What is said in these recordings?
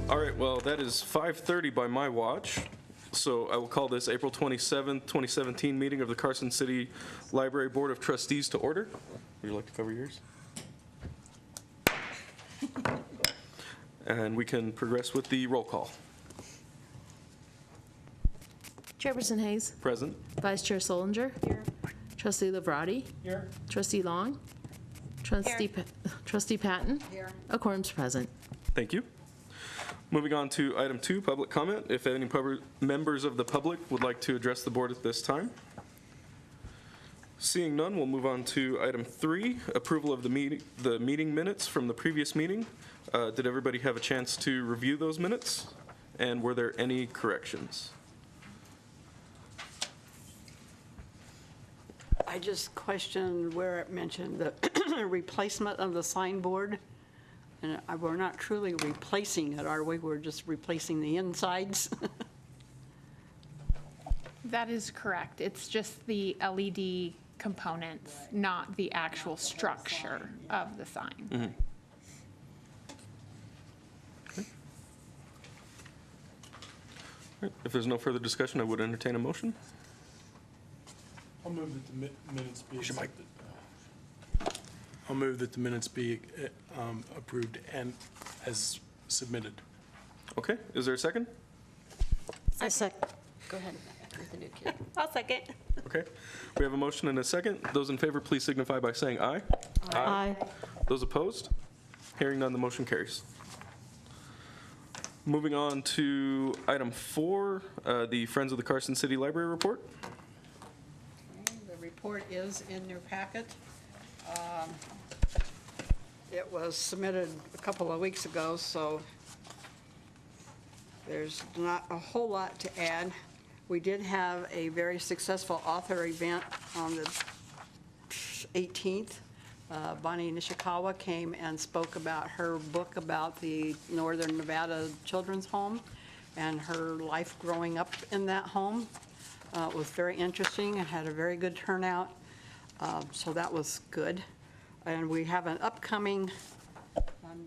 All right, well, that is 5:30 by my watch, so I will call this April 27th, 2017 meeting of the Carson City Library Board of Trustees to order. Would you like to cover yours? And we can progress with the roll call. Chairperson Hayes. Present. Vice Chair Solinger. Here. Trustee Livrati. Here. Trustee Long. Trustee Patton. Here. A quorum's present. Thank you. Moving on to item 2, public comment. If any members of the public would like to address the board at this time. Seeing none, we'll move on to item 3, approval of the meeting minutes from the previous meeting. Did everybody have a chance to review those minutes? And were there any corrections? I just questioned where it mentioned the replacement of the signboard. And we're not truly replacing it, are we? We're just replacing the insides. That is correct. It's just the LED components, not the actual structure of the sign. Mm-hmm. Okay. All right. If there's no further discussion, I would entertain a motion. I'll move that the minutes be accepted. I'll move that the minutes be approved and as submitted. Okay, is there a second? I second. Go ahead. With the new kid. I'll second. Okay, we have a motion and a second. Those in favor, please signify by saying aye. Aye. Those opposed? Hearing none, the motion carries. Moving on to item 4, the Friends of the Carson City Library report. The report is in your packet. It was submitted a couple of weeks ago, so there's not a whole lot to add. We did have a very successful author event on the 18th. Bonnie Nishikawa came and spoke about her book about the Northern Nevada Children's Home and her life growing up in that home. It was very interesting and had a very good turnout, so that was good. And we have an upcoming, on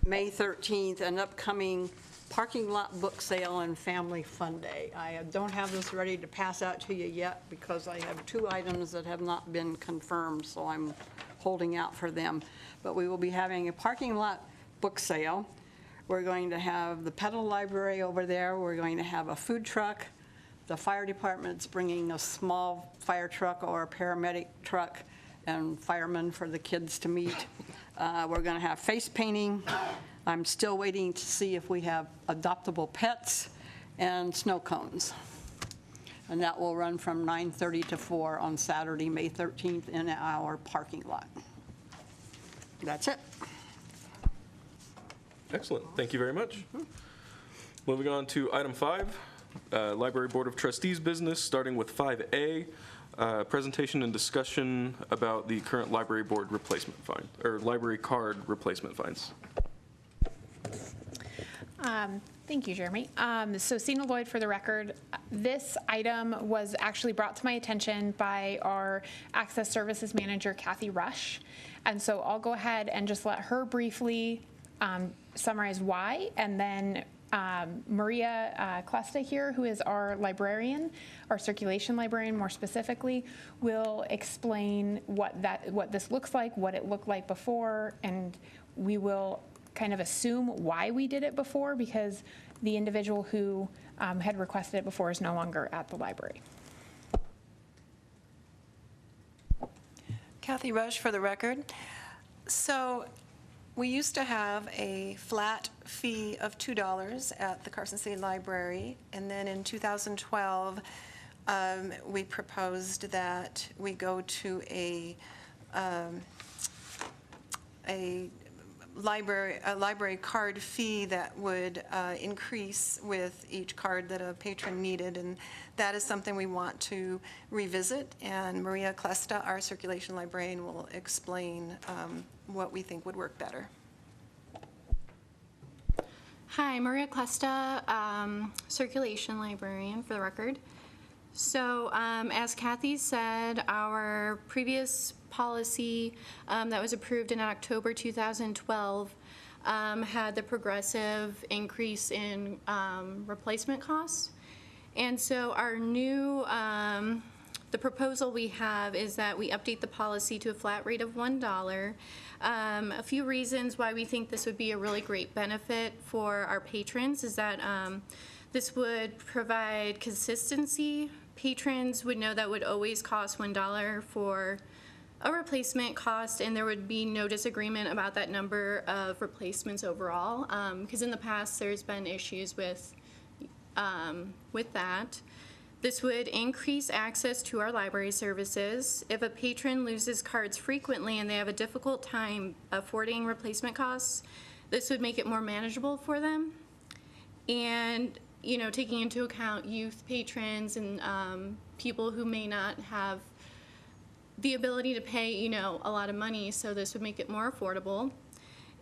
May 13th, an upcoming parking lot book sale and family fun day. I don't have this ready to pass out to you yet because I have 2 items that have not been confirmed, so I'm holding out for them. But we will be having a parking lot book sale. We're going to have the pedal library over there. We're going to have a food truck. The fire department's bringing a small fire truck or a paramedic truck and firemen for the kids to meet. We're going to have face painting. I'm still waiting to see if we have adoptable pets and snow cones. And that will run from 9:30 to 4 on Saturday, May 13th in our parking lot. That's it. Excellent, thank you very much. Moving on to item 5, Library Board of Trustees business, starting with 5A, presentation and discussion about the current library board replacement fine, or library card replacement fines. Thank you, Jeremy. So Sina Lloyd, for the record, this item was actually brought to my attention by our Access Services Manager, Kathy Rush. And so I'll go ahead and just let her briefly summarize why, and then Maria Klesta here, who is our librarian, our circulation librarian more specifically, will explain what this looks like, what it looked like before, and we will kind of assume why we did it before, because the individual who had requested it before is no longer at the library. Kathy Rush, for the record. So we used to have a flat fee of $2 at the Carson City Library, and then in 2012, we proposed that we go to a library card fee that would increase with each card that a patron needed, and that is something we want to revisit, and Maria Klesta, our circulation librarian, will explain what we think would work better. Hi, Maria Klesta, circulation librarian, for the record. So as Kathy said, our previous policy that was approved in October 2012 had the progressive increase in replacement costs. And so our new, the proposal we have is that we update the policy to a flat rate of $1. A few reasons why we think this would be a really great benefit for our patrons is that this would provide consistency. Patrons would know that would always cost $1 for a replacement cost, and there would be no disagreement about that number of replacements overall, because in the past there's been issues with that. This would increase access to our library services. If a patron loses cards frequently and they have a difficult time affording replacement costs, this would make it more manageable for them. And, you know, taking into account youth patrons and people who may not have the ability to pay, you know, a lot of money, so this would make it more affordable.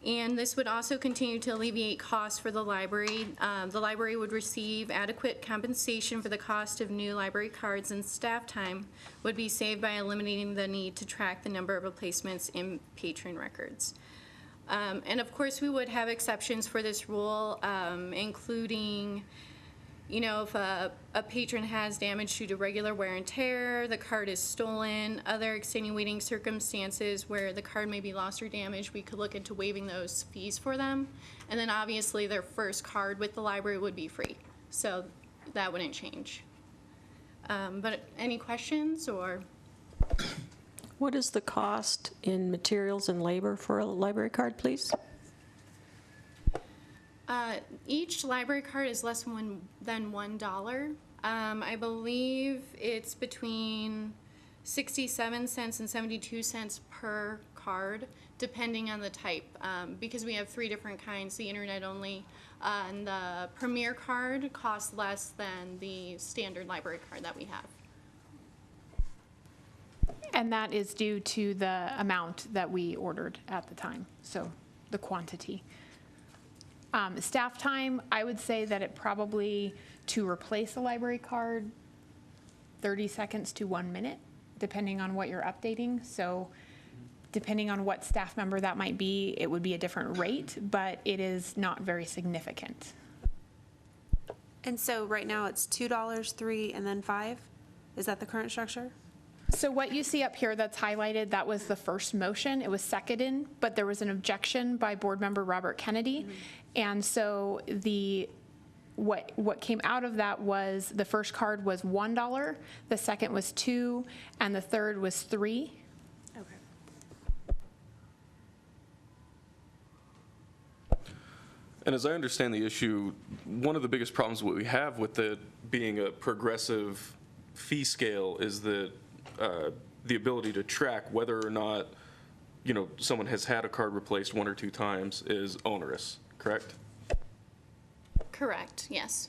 And this would also continue to alleviate costs for the library. The library would receive adequate compensation for the cost of new library cards, and staff time would be saved by eliminating the need to track the number of replacements in patron records. And of course, we would have exceptions for this rule, including, you know, if a patron has damage due to regular wear and tear, the card is stolen, other extenuating circumstances where the card may be lost or damaged, we could look into waiving those fees for them. And then obviously their first card with the library would be free, so that wouldn't change. But any questions or? What is the cost in materials and labor for a library card, please? Each library card is less than $1. I believe it's between 67 cents and 72 cents per card, depending on the type, because we have 3 different kinds, the internet only, and the Premier card costs less than the standard library card that we have. And that is due to the amount that we ordered at the time, so the quantity. Staff time, I would say that it probably, to replace a library card, 30 seconds to 1 minute, depending on what you're updating. So depending on what staff member that might be, it would be a different rate, but it is not very significant. And so right now it's $2, $3, and then $5? Is that the current structure? So what you see up here that's highlighted, that was the first motion. It was seconded, but there was an objection by board member Robert Kennedy. Mm-hmm. And so what came out of that was the first card was $1, the second was $2, and the third was $3. Okay. And as I understand the issue, one of the biggest problems we have with it being a progressive fee scale is that the ability to track whether or not, you know, someone has had a card replaced 1 or 2 times is onerous, correct? Correct, yes.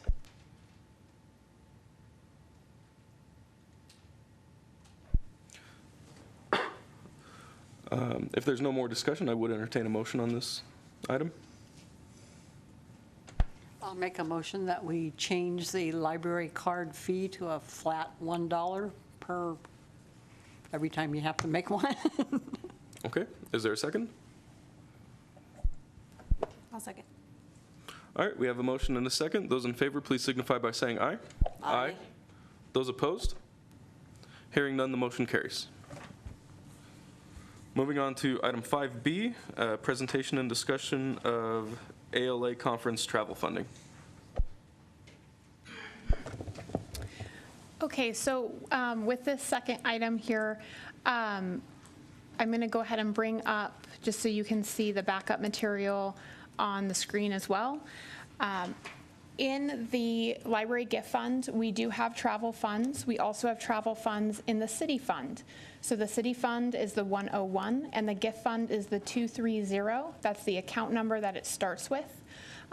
If there's no more discussion, I would entertain a motion on this item. I'll make a motion that we change the library card fee to a flat $1 per every time you have to make one. Okay, is there a second? I'll second. All right, we have a motion and a second. Those in favor, please signify by saying aye. Aye. Those opposed? Hearing none, the motion carries. Moving on to item 5B, presentation and discussion of ALA conference travel funding. Okay, so with this second item here, I'm going to go ahead and bring up, just so you can see the backup material on the screen as well. In the library gift fund, we do have travel funds. We also have travel funds in the city fund. So the city fund is the 101, and the gift fund is the 230. That's the account number that it starts with.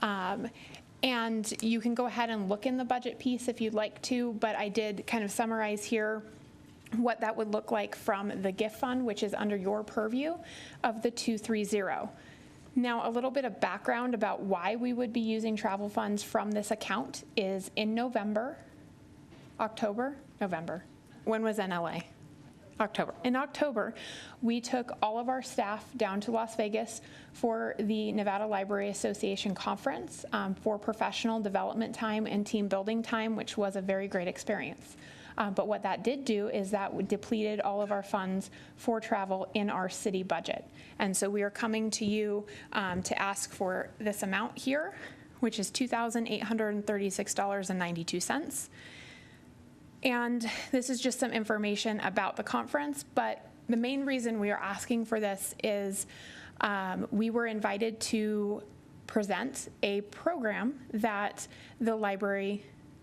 And you can go ahead and look in the budget piece if you'd like to, but I did kind of summarize here what that would look like from the gift fund, which is under your purview of the 230. Now, a little bit of background about why we would be using travel funds from this account is in November, when was NLA? In October, we took all of our staff down to Las Vegas for the Nevada Library Association Conference for professional development time and team building time, which was a very great experience. But what that did do is that depleted all of our funds for travel in our city budget. And so we are coming to you to ask for this amount here, which is $2,836.92. And this is just some information about the conference, but the main reason we are asking for this is we were invited to present a program that the library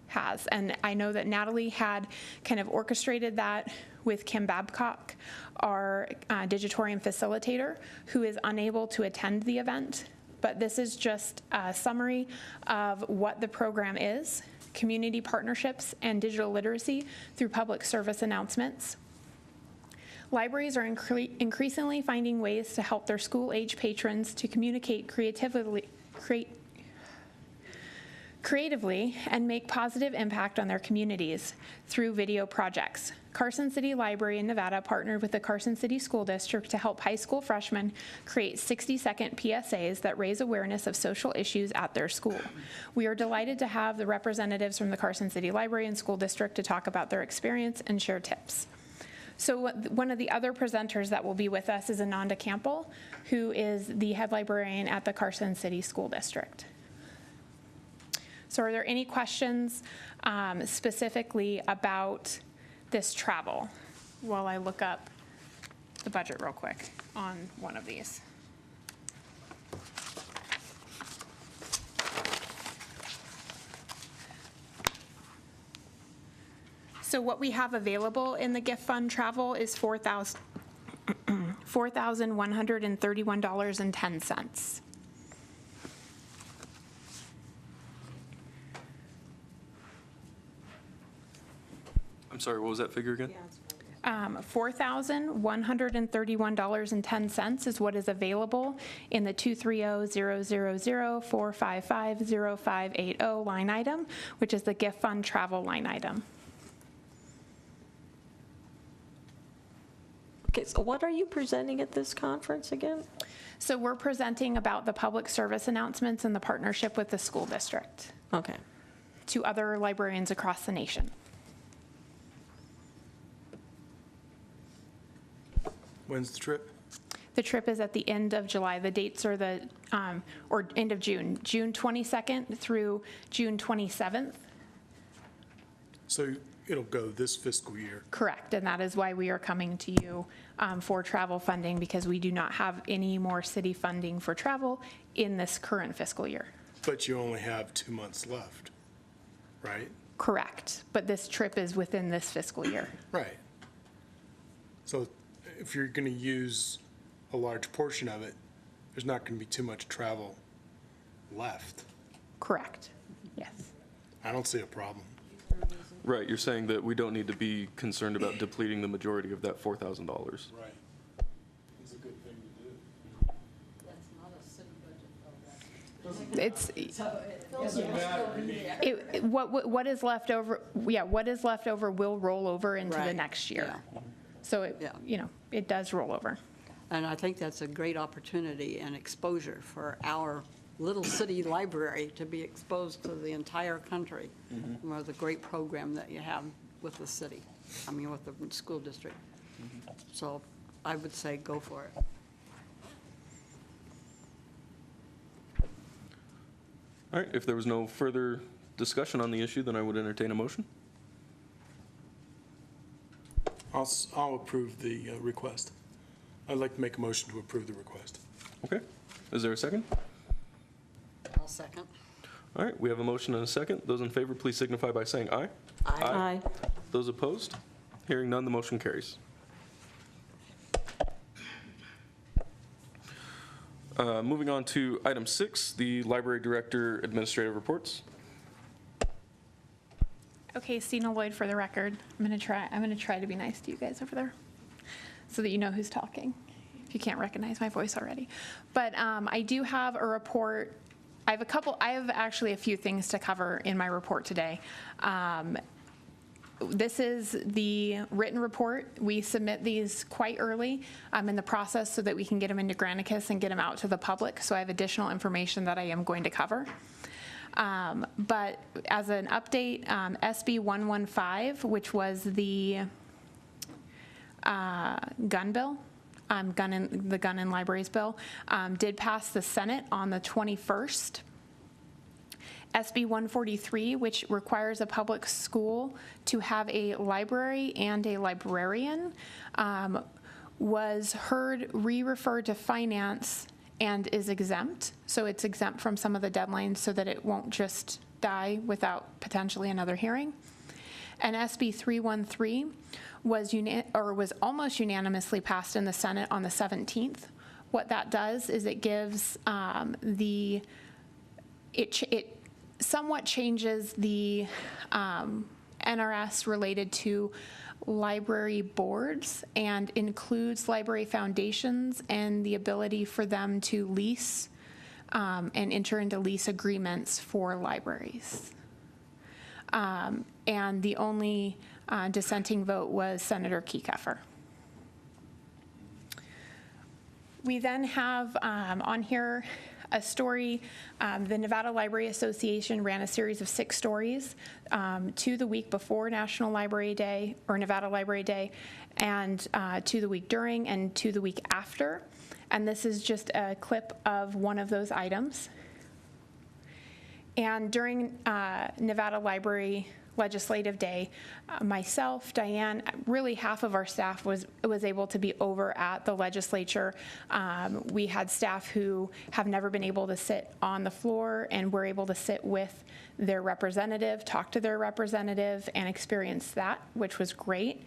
has. And I know that Natalie had kind of orchestrated that with Kim Babcock, our Digitorium facilitator, who is unable to attend the event. But this is just a summary of what the program is: community partnerships and digital literacy through public service announcements. Libraries are increasingly finding ways to help their school-age patrons to communicate creatively and make positive impact on their communities through video projects. Carson City Library in Nevada partnered with the Carson City School District to help high school freshmen create 60-second PSAs that raise awareness of social issues at their school. We are delighted to have the representatives from the Carson City Library and School District to talk about their experience and share tips. So one of the other presenters that will be with us is Ananda Campbell, who is the head librarian at the Carson City School District. So are there any questions specifically about this travel while I look up the budget real quick on one of these? So what we have available in the gift fund travel is $4,131.10. I'm sorry, what was that figure again? $4,131.10 is what is available in the 230-000-455-0580 line item, which is the gift fund travel line item. Okay, so what are you presenting at this conference again? So we're presenting about the public service announcements and the partnership with the school district Okay. to other librarians across the nation. When's the trip? The trip is at the end of July. The dates are the, or end of June, June 22nd through June 27th. So it'll go this fiscal year. Correct, and that is why we are coming to you for travel funding, because we do not have any more city funding for travel in this current fiscal year. But you only have 2 months left, right? Correct, but this trip is within this fiscal year. Right. So if you're going to use a large portion of it, there's not going to be too much travel left. Correct, yes. I don't see a problem. Right, you're saying that we don't need to be concerned about depleting the majority of that $4,000. Right. It's a good thing to do. It's, what is left over, yeah, what is left over will roll over into the Right, next year. yeah. So it, Yeah. you know, it does roll over. And I think that's a great opportunity and exposure for our little city library to be exposed to the entire country. With the great program that you have with the city, with the school district. So I would say go for it. All right, if there was no further discussion on the issue, then I would entertain a motion. I'll approve the request. I'd like to make a motion to approve the request. Okay, is there a second? I'll second. All right, we have a motion and a second. Those in favor, please signify by saying aye. Aye. Those opposed? Hearing none, the motion carries. Moving on to item 6, the Library Director Administrative Reports. Okay, Stina Lloyd for the record. I'm gonna try to be nice to you guys over there so that you know who's talking, if you can't recognize my voice already. But I do have a report. I have actually a few things to cover in my report today. This is the written report. We submit these quite early in the process so that we can get them into Granicus and get them out to the public. So I have additional information that I am going to cover. But as an update, SB 115, which was the gun bill, the gun and libraries bill, did pass the Senate on the 21st. SB 143, which requires a public school to have a library and a librarian, was heard re-referred to finance and is exempt. So it's exempt from some of the deadlines so that it won't just die without potentially another hearing. And SB 313 was almost unanimously passed in the Senate on the 17th. What that does is it gives it somewhat changes the NRS related to library boards and includes library foundations and the ability for them to lease and enter into lease agreements for libraries. And the only dissenting vote was Senator Kieckhofer. We then have on here a story. The Nevada Library Association ran a series of 6 stories, 2 the week before National Library Day, or Nevada Library Day, and 2 the week during, and 2 the week after. And this is just a clip of one of those items. And during Nevada Library Legislative Day, myself, Diane, really half of our staff was able to be over at the legislature. We had staff who have never been able to sit on the floor and were able to sit with their representative, talk to their representative, and experience that, which was great.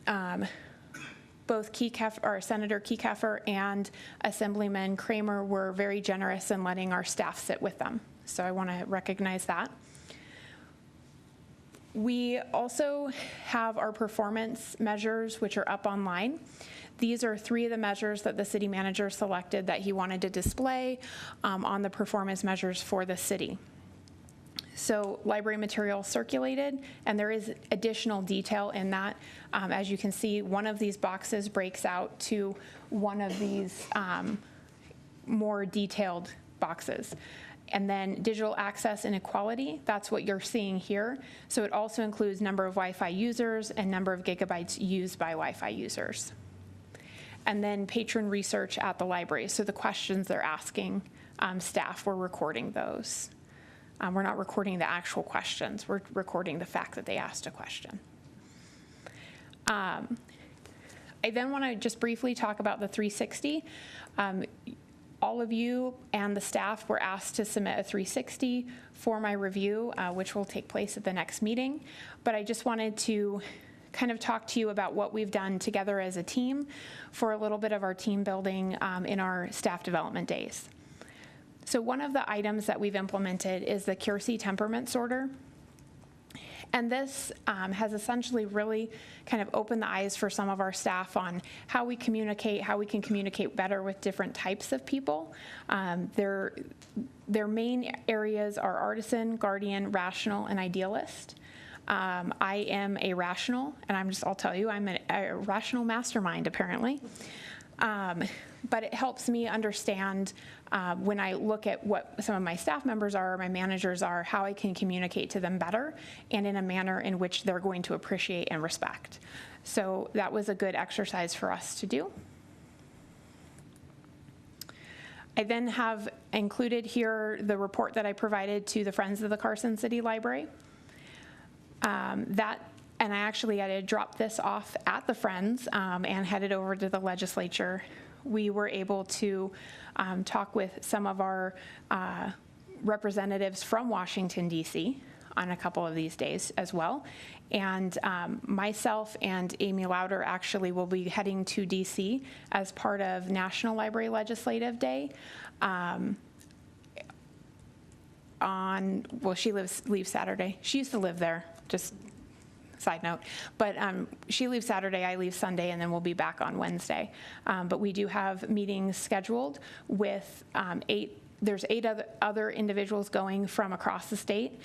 Both Senator Kieckhofer and Assemblyman Kramer were very generous in letting our staff sit with them. So I want to recognize that. We also have our performance measures, which are up online. These are 3 of the measures that the city manager selected that he wanted to display on the performance measures for the city. So library material circulated, and there is additional detail in that. As you can see, one of these boxes breaks out to one of these more detailed boxes. And then digital access inequality, that's what you're seeing here. So it also includes number of Wi-Fi users and number of gigabytes used by Wi-Fi users. And then patron research at the library. So the questions they're asking staff, we're recording those. We're not recording the actual questions. We're recording the fact that they asked a question. I then want to just briefly talk about the 360. All of you and the staff were asked to submit a 360 for my review, which will take place at the next meeting. But I just wanted to kind of talk to you about what we've done together as a team for a little bit of our team building in our staff development days. So one of the items that we've implemented is the Keirsey temperament sorter. And this has essentially really kind of opened the eyes for some of our staff on how we communicate, how we can communicate better with different types of people. Their main areas are artisan, guardian, rational, and idealist. I am a rational, and I'll tell you, I'm a rational mastermind, apparently. But it helps me understand when I look at what some of my staff members are, or my managers are, how I can communicate to them better and in a manner in which they're going to appreciate and respect. So that was a good exercise for us to do. I then have included here the report that I provided to the Friends of the Carson City Library. And I actually had to drop this off at the Friends and headed over to the legislature. We were able to talk with some of our representatives from Washington, D.C. on a couple of these days as well. And myself and Amy Lauder actually will be heading to D.C. as part of National Library Legislative Day. She leaves Saturday. She used to live there, just side note. But she leaves Saturday, I leave Sunday, and then we'll be back on Wednesday. But we do have meetings scheduled with there's 8 other individuals going from across the state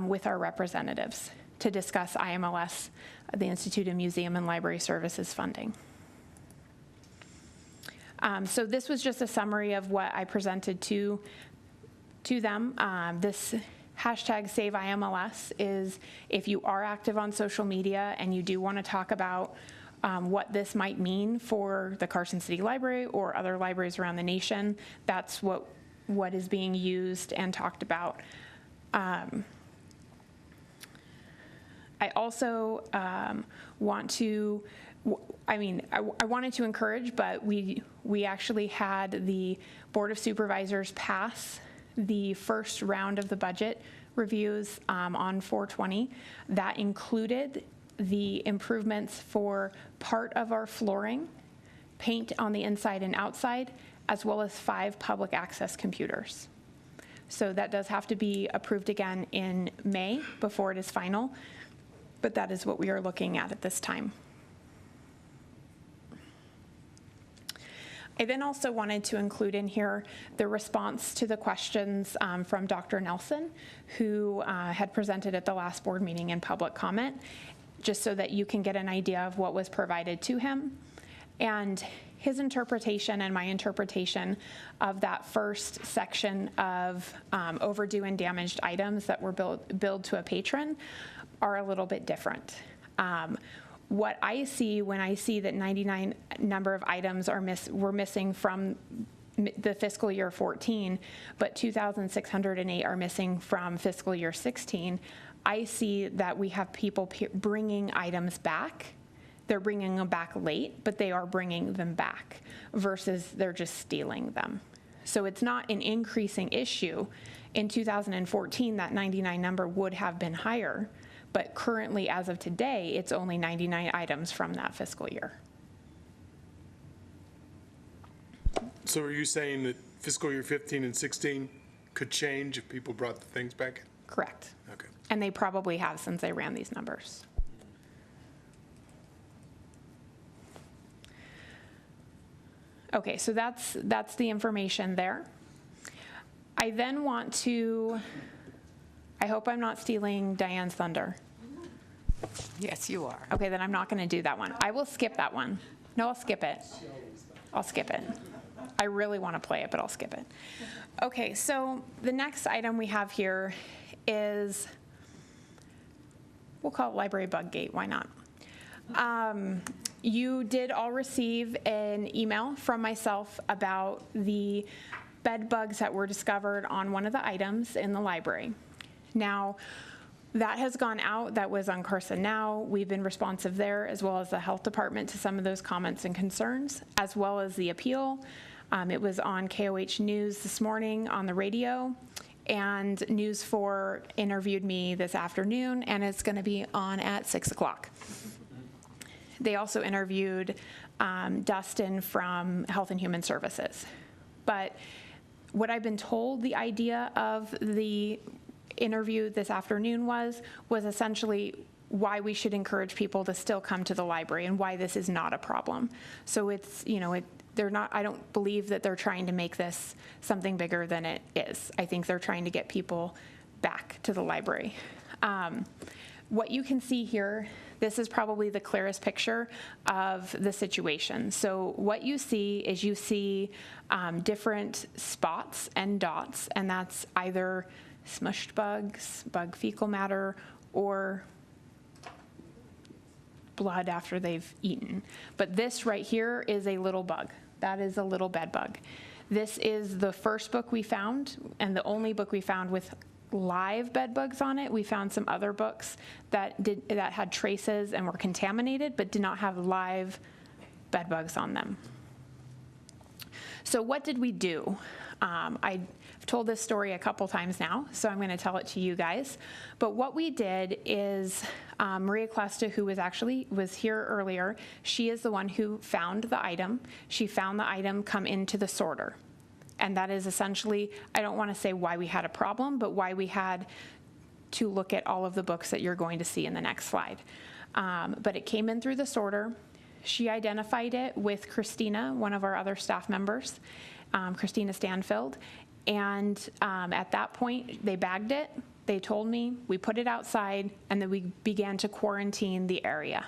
with our representatives. to discuss IMLS, the Institute of Museum and Library Services funding. So this was just a summary of what I presented to them. This hashtag Save IMLS is if you are active on social media and you do want to talk about what this might mean for the Carson City Library or other libraries around the nation, that's what is being used and talked about. I also want to, I wanted to encourage, but we actually had the Board of Supervisors pass the first round of the budget reviews on 4/20. That included the improvements for part of our flooring, paint on the inside and outside, as well as 5 public access computers. So that does have to be approved again in May before it is final, but that is what we are looking at this time. I then also wanted to include in here the response to the questions from Dr. Nelson, who had presented at the last board meeting in public comment, just so that you can get an idea of what was provided to him. And his interpretation and my interpretation of that first section of overdue and damaged items that were billed to a patron are a little bit different. What I see when I see that 99 number of items were missing from the fiscal year 14, but 2,608 are missing from fiscal year 16, I see that we have people bringing items back. They're bringing them back late, but they are bringing them back versus they're just stealing them. So it's not an increasing issue. In 2014, that 99 number would have been higher, but currently, as of today, it's only 99 items from that fiscal year. So are you saying that fiscal year 15 and 16 could change if people brought the things back? Correct. Okay. And they probably have since they ran these numbers. Okay, so that's the information there. I then want to, I hope I'm not stealing Diane's thunder. Yes, you are. Okay, then I'm not going to do that one. I will skip that one. No, I'll skip it. I'll skip it. I really want to play it, but I'll skip it. Okay, so the next item we have here is, we'll call it Library Bug Gate. Why not? You did all receive an email from myself about the bed bugs that were discovered on one of the items in the library. Now, that has gone out. That was on Carson Now. We've been responsive there, as well as the health department, to some of those comments and concerns, as well as the appeal. It was on KOH News this morning on the radio, and News 4 interviewed me this afternoon, and it's going to be on at 6 o'clock. They also interviewed Dustin from Health and Human Services. But what I've been told the idea of the interview this afternoon was essentially why we should encourage people to still come to the library and why this is not a problem. So it's, they're not, I don't believe that they're trying to make this something bigger than it is. I think they're trying to get people back to the library. What you can see here, this is probably the clearest picture of the situation. So what you see is different spots and dots, and that's either smushed bugs, bug fecal matter, or blood after they've eaten. But this right here is a little bug. That is a little bed bug. This is the first book we found, and the only book we found with live bed bugs on it. We found some other books that had traces and were contaminated, but did not have live bed bugs on them. So what did we do? I've told this story a couple times now, so I'm going to tell it to you guys. But what we did is Maria Clusta, who was here earlier, she is the one who found the item. She found the item come into the sorter. And that is essentially, I don't want to say why we had a problem, but why we had to look at all of the books that you're going to see in the next slide. But it came in through the sorter. She identified it with Christina, one of our other staff members, Christina Stanfield. And at that point, they bagged it, They told me, we put it outside, and then we began to quarantine the area.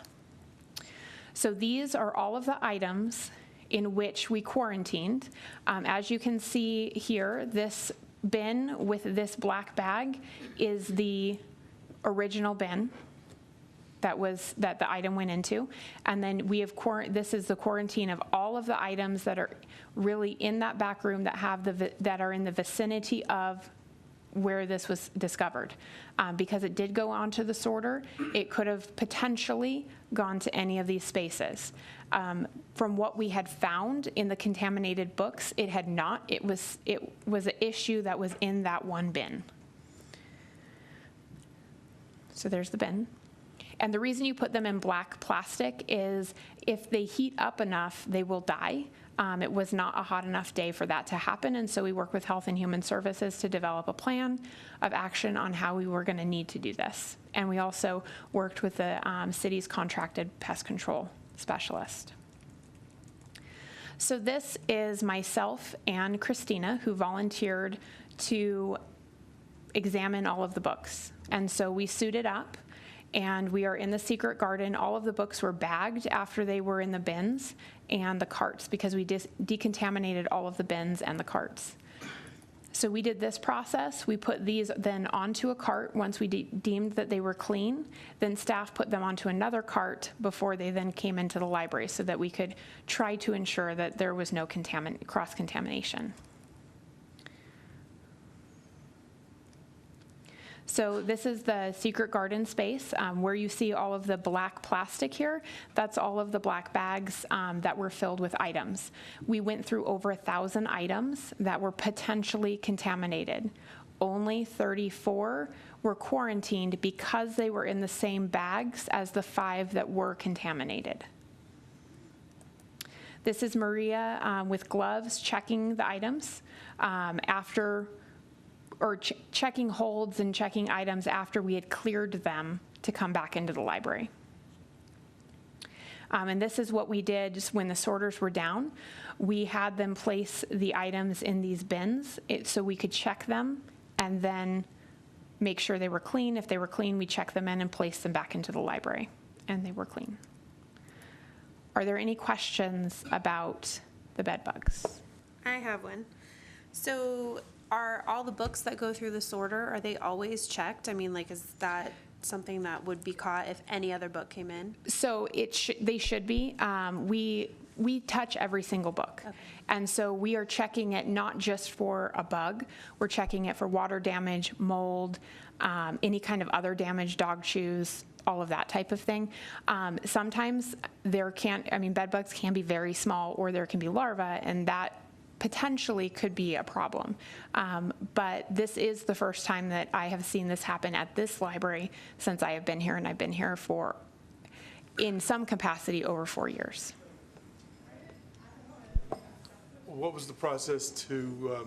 So these are all of the items in which we quarantined. As you can see here, this bin with this black bag is the original bin that the item went into. And then we have, this is the quarantine of all of the items that are really in that back room that are in the vicinity of where this was discovered. Because it did go onto the sorter, it could have potentially gone to any of these spaces. From what we had found in the contaminated books, it had not. It was an issue that was in that one bin. So there's the bin. And the reason you put them in black plastic is if they heat up enough, they will die. It was not a hot enough day for that to happen, and so we worked with Health and Human Services to develop a plan of action on how we were going to need to do this. And we also worked with the city's contracted pest control specialist. So this is myself and Christina, who volunteered to examine all of the books. And so we suited up, and we are in the secret garden. All of the books were bagged after they were in the bins and the carts, because we decontaminated all of the bins and the carts. So we did this process. We put these then onto a cart once we deemed that they were clean. Then staff put them onto another cart before they then came into the library, so that we could try to ensure that there was no cross-contamination. So this is the secret garden space where you see all of the black plastic here. That's all of the black bags that were filled with items. We went through over 1,000 items that were potentially contaminated. Only 34 were quarantined because they were in the same bags as the 5 that were contaminated. This is Maria with gloves checking the items checking holds and checking items after we had cleared them to come back into the library. And this is what we did just when the sorters were down. We had them place the items in these bins so we could check them and then make sure they were clean. If they were clean, we checked them in and placed them back into the library, and they were clean. Are there any questions about the bed bugs? I have one. So are all the books that go through the sorter, are they always checked? I mean, like, is that something that would be caught if any other book came in? So they should be. We touch every single book. Okay. And so we are checking it not just for a bug, we're checking it for water damage, mold, any kind of other damage, dog chews, all of that type of thing. Sometimes bed bugs can be very small, or there can be larvae, and that potentially could be a problem. But this is the first time that I have seen this happen at this library since I have been here, and I've been here for, in some capacity, over 4 years. What was the process to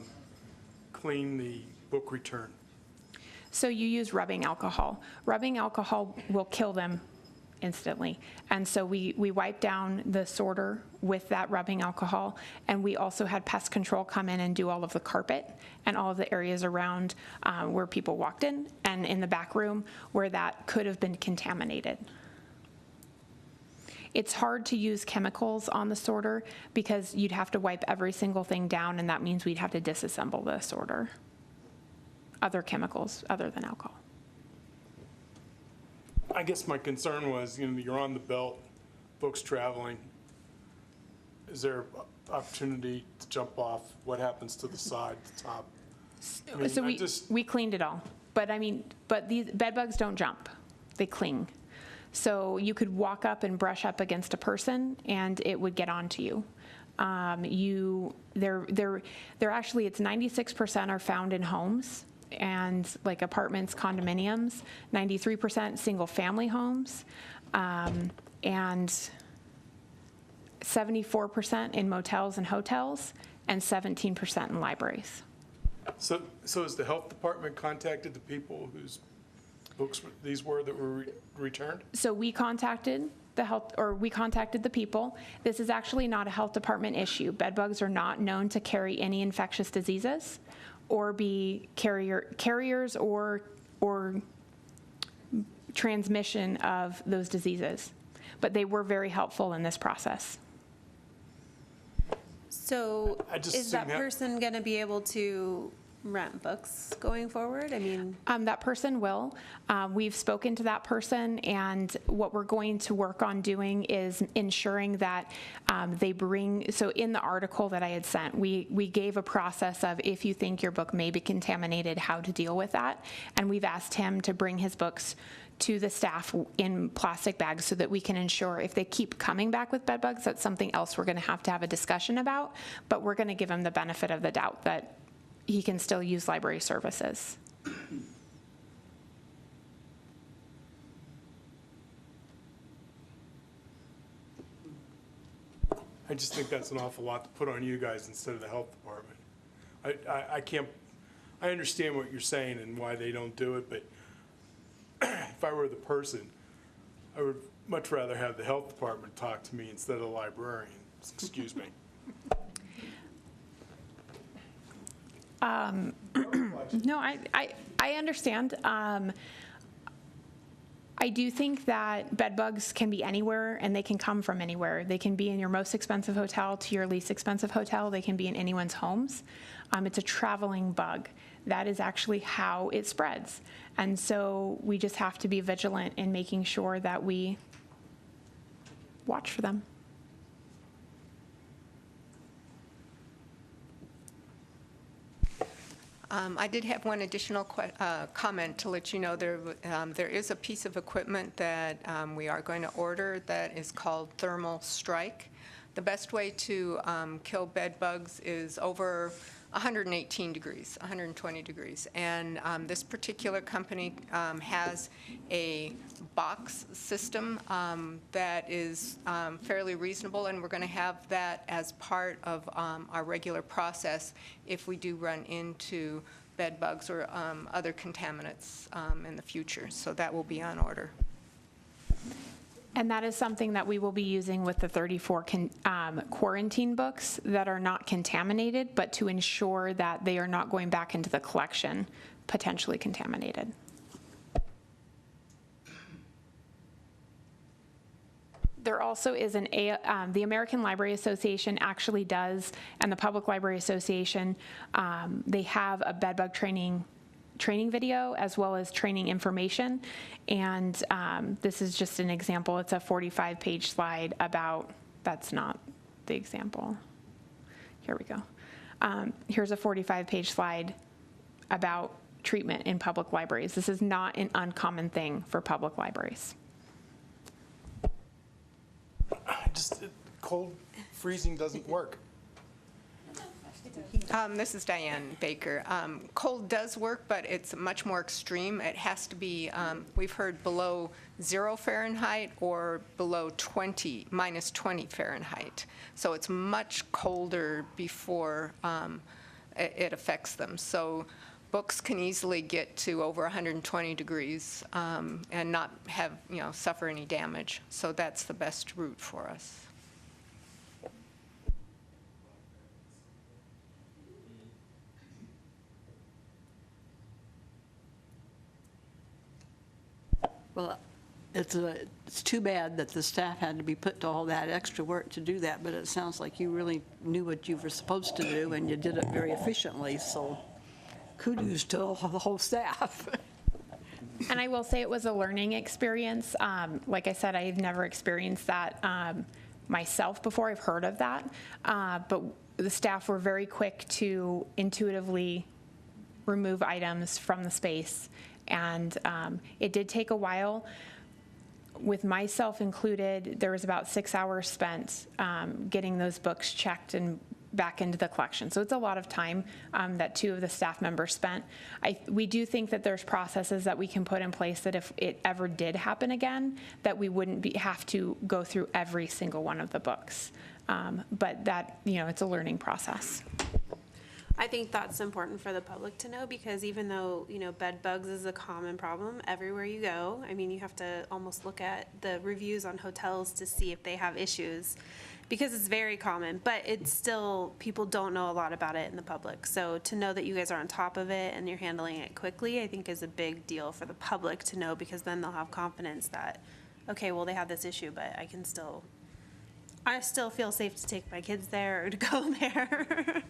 clean the book return? So you use rubbing alcohol. Rubbing alcohol will kill them instantly. And so we wiped down the sorter with that rubbing alcohol, and we also had pest control come in and do all of the carpet and all of the areas around where people walked in, and in the back room where that could have been contaminated. It's hard to use chemicals on the sorter because you'd have to wipe every single thing down, and that means we'd have to disassemble the sorter. Other chemicals other than alcohol. I guess my concern was, you're on the belt, books traveling. Is there opportunity to jump off? What happens to the side, the top? We cleaned it all. But these bed bugs don't jump. They cling. So you could walk up and brush up against a person and it would get onto you. They're actually, it's 96% are found in homes, and like apartments, condominiums, 93% single family homes, and 74% in motels and hotels, and 17% in libraries. So has the health department contacted the people whose books these were that were returned? So we contacted the people. This is actually not a health department issue. Bed bugs are not known to carry any infectious diseases or be carriers or or transmission of those diseases. But they were very helpful in this process. So I just is that think that- person going to be able to rent books going forward? I mean, That person will. We've spoken to that person, and what we're going to work on doing is ensuring that they bring, so in the article that I had sent, we gave a process of if you think your book may be contaminated, how to deal with that. And we've asked him to bring his books to the staff in plastic bags so that we can ensure if they keep coming back with bed bugs, that's something else we're going to have a discussion about. But we're going to give him the benefit of the doubt that he can still use library services. I just think that's an awful lot to put on you guys instead of the health department. I can't, I understand what you're saying and why they don't do it, but if I were the person, I would much rather have the health department talk to me instead of the librarian. Excuse me. No, I understand. I do think that bed bugs can be anywhere, and they can come from anywhere. They can be in your most expensive hotel to your least expensive hotel. They can be in anyone's homes. It's a traveling bug. That is actually how it spreads. And so we just have to be vigilant in making sure that we watch for them. I did have one additional comment to let you know. There is a piece of equipment that we are going to order that is called Thermal Strike. The best way to kill bed bugs is over 118 degrees, 120 degrees. And this particular company has a box system that is fairly reasonable, and we're going to have that as part of our regular process if we do run into bed bugs or other contaminants in the future. So that will be on order. And that is something that we will be using with the 34 quarantine books that are not contaminated, but to ensure that they are not going back into the collection potentially contaminated. There also is the American Library Association actually does, and the Public Library Association, they have a bed bug training video as well as training information. And this is just an example. It's a 45-page slide about, that's not the example. Here we go. Here's a 45-page slide about treatment in public libraries. This is not an uncommon thing for public libraries. Cold freezing doesn't work. This is Diane Baker. Cold does work, but it's much more extreme. It has to be, we've heard below 0 Fahrenheit or below minus 20 Fahrenheit. So it's much colder before it affects them. So books can easily get to over 120 degrees and not have, suffer any damage. So that's the best route for us. Well, it's too bad that the staff had to be put to all that extra work to do that, but it sounds like you really knew what you were supposed to do, and you did it very efficiently, so kudos to the whole staff. And I will say it was a learning experience. Like I said, I've never experienced that myself before. I've heard of that. But the staff were very quick to intuitively remove items from the space. And it did take a while. With myself included, there was about 6 hours spent getting those books checked and back into the collection. So it's a lot of time that 2 of the staff members spent. We do think that there's processes that we can put in place that if it ever did happen again, that we wouldn't have to go through every single one of the books. But that, it's a learning process. I think that's important for the public to know, because even though, bed bugs is a common problem everywhere you go, I mean, you have to almost look at the reviews on hotels to see if they have issues, because it's very common, but it's still, people don't know a lot about it in the public. So to know that you guys are on top of it and you're handling it quickly, I think is a big deal for the public to know, because then they'll have confidence that, okay, well, they have this issue, but I still feel safe to take my kids there or to go there.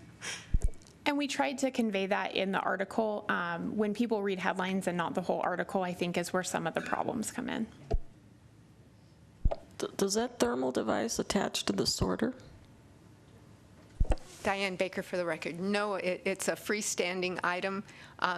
And we tried to convey that in the article. When people read headlines and not the whole article, I think is where some of the problems come in. Does that thermal device attach to the sorter? Diane Baker for the record. No, it's a freestanding item.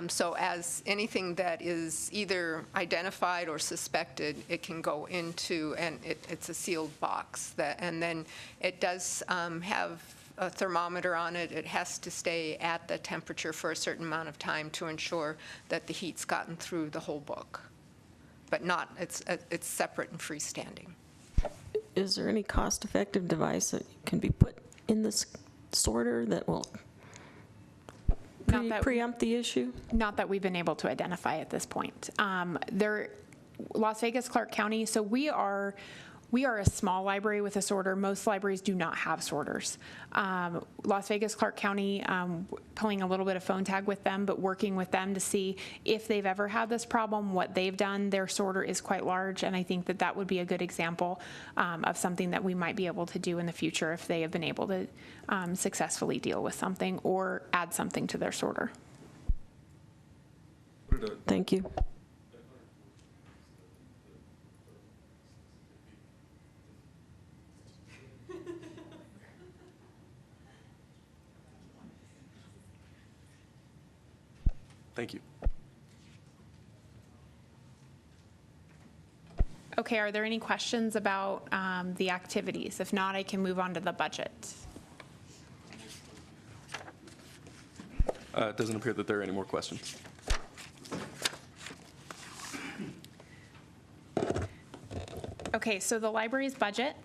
So as anything that is either identified or suspected, it can go into, and it's a sealed box. And then it does have a thermometer on it. It has to stay at the temperature for a certain amount of time to ensure that the heat's gotten through the whole book. But it's separate and freestanding. Is there any cost-effective device that can be put in this sorter that will preempt the issue? Not that we've been able to identify at this point. Las Vegas, Clark County, so we are a small library with a sorter. Most libraries do not have sorters. Las Vegas, Clark County, pulling a little bit of phone tag with them, but working with them to see if they've ever had this problem, what they've done. Their sorter is quite large, and I think that that would be a good example of something that we might be able to do in the future if they have been able to successfully deal with something or add something to their sorter. Thank you. Thank you. Okay, are there any questions about the activities? If not, I can move on to the budget. It doesn't appear that there are any more questions. Okay, so the library's budget.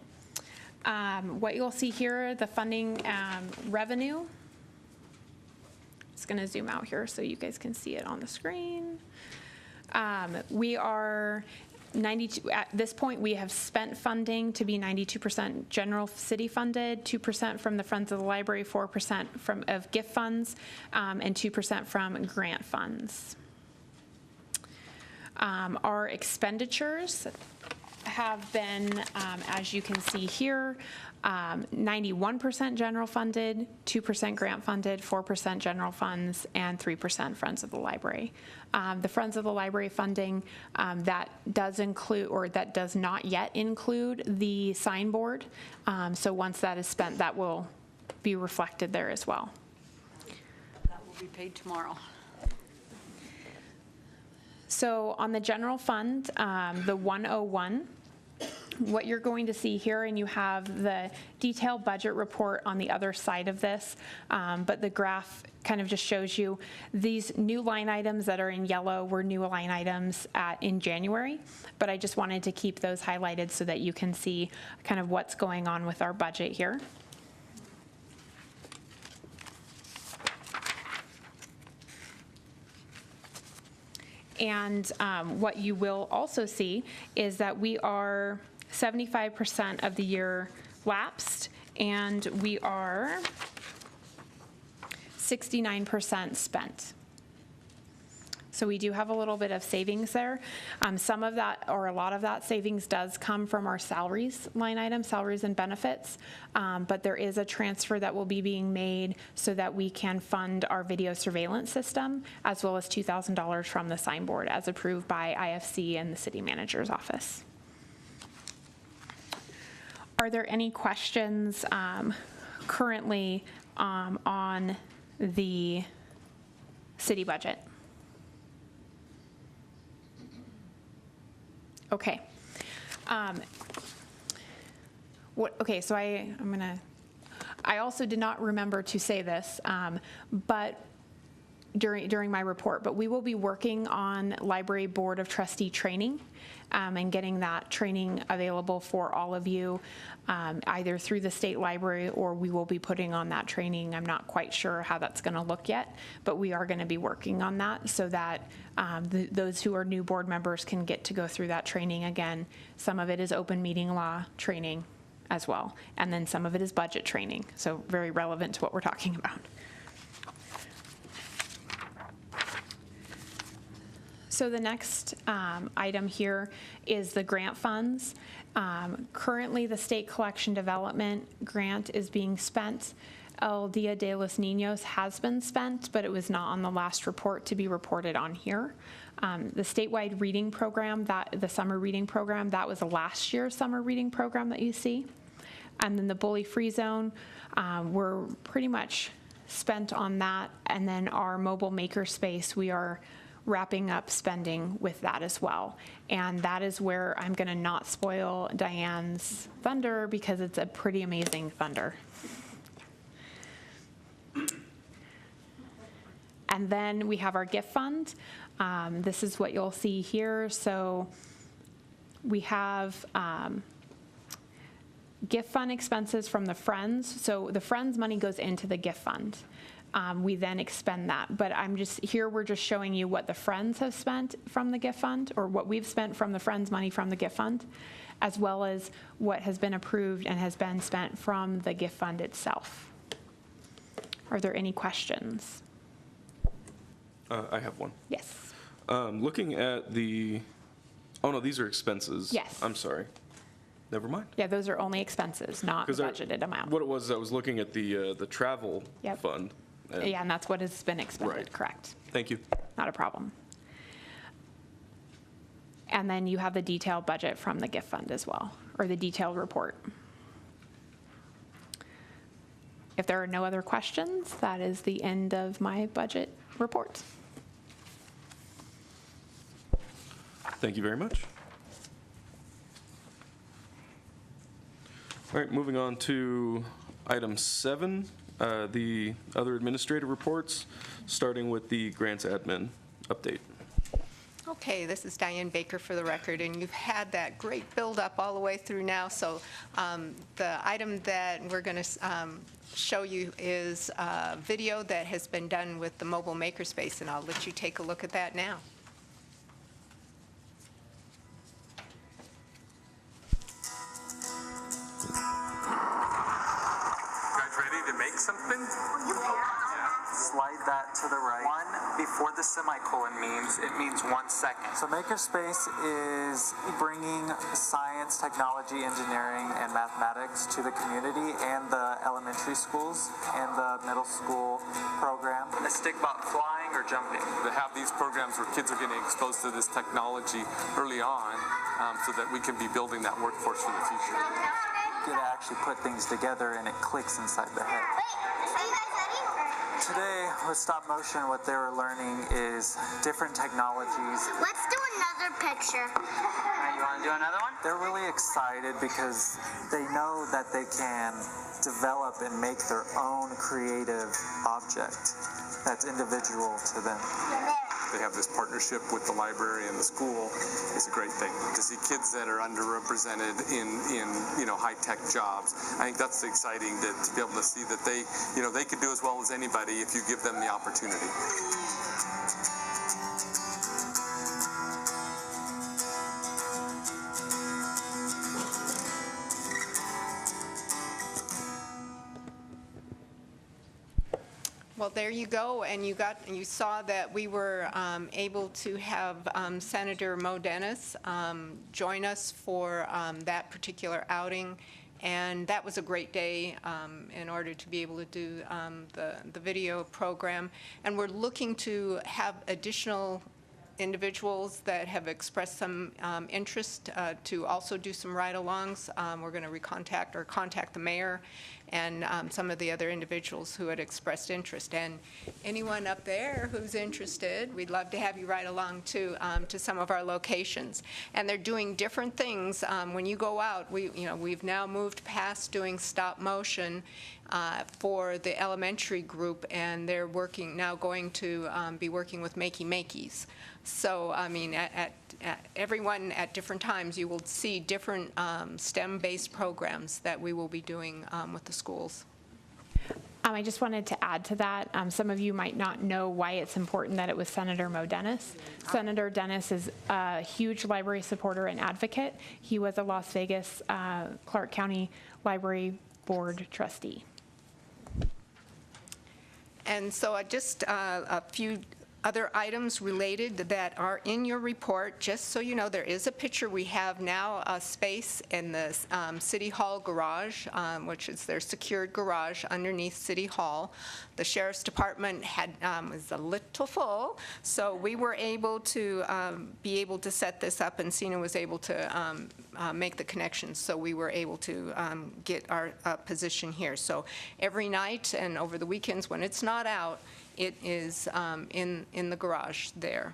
What you'll see here, the funding revenue. Just going to zoom out here so you guys can see it on the screen. We are 92, at this point we have spent funding to be 92% general city funded, 2% from the Friends of the Library, 4% of gift funds, and 2% from grant funds. Our expenditures have been, as you can see here, 91% general funded, 2% grant funded, 4% general funds, and 3% Friends of the Library. The Friends of the Library funding, that does include, or that does not yet include the signboard. So once that is spent, that will be reflected there as well. That will be paid tomorrow. So on the general fund, the 101, what you're going to see here, and you have the detailed budget report on the other side of this, but the graph kind of just shows you these new line items that are in yellow were new line items in January, but I just wanted to keep those highlighted so that you can see kind of what's going on with our budget here. And what you will also see is that we are 75% of the year lapsed, and we are 69% spent. So we do have a little bit of savings there. Some of that, or a lot of that savings does come from our salaries line item, salaries and benefits, but there is a transfer that will be being made so that we can fund our video surveillance system, as well as $2,000 from the signboard as approved by IFC and the city manager's office. Are there any questions currently on the city budget? Okay. Okay, so I also did not remember to say this, but during my report, but we will be working on Library Board of Trustee training and getting that training available for all of you, either through the state library, or we will be putting on that training. I'm not quite sure how that's going to look yet, but we are going to be working on that so that those who are new board members can get to go through that training again. Some of it is open meeting law training, as well. And then some of it is budget training, so very relevant to what we're talking about. So the next item here is the grant funds. Currently, the state collection development grant is being spent. El Dia de los Niños has been spent, but it was not on the last report to be reported on here. The statewide reading program, the summer reading program, that was last year's summer reading program that you see. And then the bully free zone, we're pretty much spent on that. And then our mobile makerspace, we are wrapping up spending with that as well. And that is where I'm gonna not spoil Diane's thunder because it's a pretty amazing thunder. And then we have our gift fund. This is what you'll see here. So we have gift fund expenses from the Friends. So the Friends money goes into the gift fund. We then expend that. But we're just showing you what the Friends have spent from the gift fund, or what we've spent from the Friends money from the gift fund, as well as what has been approved and has been spent from the gift fund itself. Are there any questions? I have one. Yes. Looking at the, oh no, these are expenses. Yes. I'm sorry. Never mind. Yeah, those are only expenses, not the 'Cause budgeted amount. What it was, I was looking at the travel Yep. fund. and- Yeah, and that's what has been expended, Right. correct. Thank you. Not a problem. And then you have the detailed budget from the gift fund as well, or the detailed report. If there are no other questions, that is the end of my budget report. Thank you very much. All right, moving on to item 7, the other administrative reports, starting with the grants admin update. Okay, this is Diane Baker for the record, and you've had that great build-up all the way through now. So the item that we're going to show you is a video that has been done with the mobile makerspace, and I'll let you take a look at that now. Something? Slide that to the right. 1 before the semicolon it means 1 second. So Makerspace is bringing science, technology, engineering, and mathematics to the community and the elementary schools and the middle school program. A stick about flying or jumping. To have these programs where kids are getting exposed to this technology early on so that we can be building that workforce for the future. You can actually put things together and it clicks inside the head. Today, with stop motion, what they were learning is different technologies. Let's do another picture. You want to do another one? They're really excited because they know that they can develop and make their own creative object that's individual to them. They have this partnership with the library and the school is a great thing. To see kids that are underrepresented in high-tech jobs, I think that's exciting to be able to see that they could do as well as anybody if you give them the opportunity. Well, there you go, and you saw that we were able to have Senator Mo Dennis join us for that particular outing, and that was a great day in order to be able to do the video program. And we're looking to have additional individuals that have expressed some interest to also do some ride-alongs. We're going to contact the mayor and some of the other individuals who had expressed interest. And anyone up there who's interested, we'd love to have you ride along to some of our locations. And they're doing different things. When you go out, we've now moved past doing stop motion for the elementary group, and they're going to be working with Makey-Makeys. So, I mean, at everyone at different times, you will see different STEM-based programs that we will be doing with the schools. I just wanted to add to that. Some of you might not know why it's important that it was Senator Mo Dennis. Senator Dennis is a huge library supporter and advocate. He was a Las Vegas Clark County Library Board trustee. And so just a few other items related that are in your report. Just so you know, there is a picture. We have now a space in the City Hall garage, which is their secured garage underneath City Hall. The Sheriff's Department was a little full, so we were able to be able to set this up, and Sina was able to make the connections, so we were able to get our position here. So every night and over the weekends when it's not out, it is in the garage there.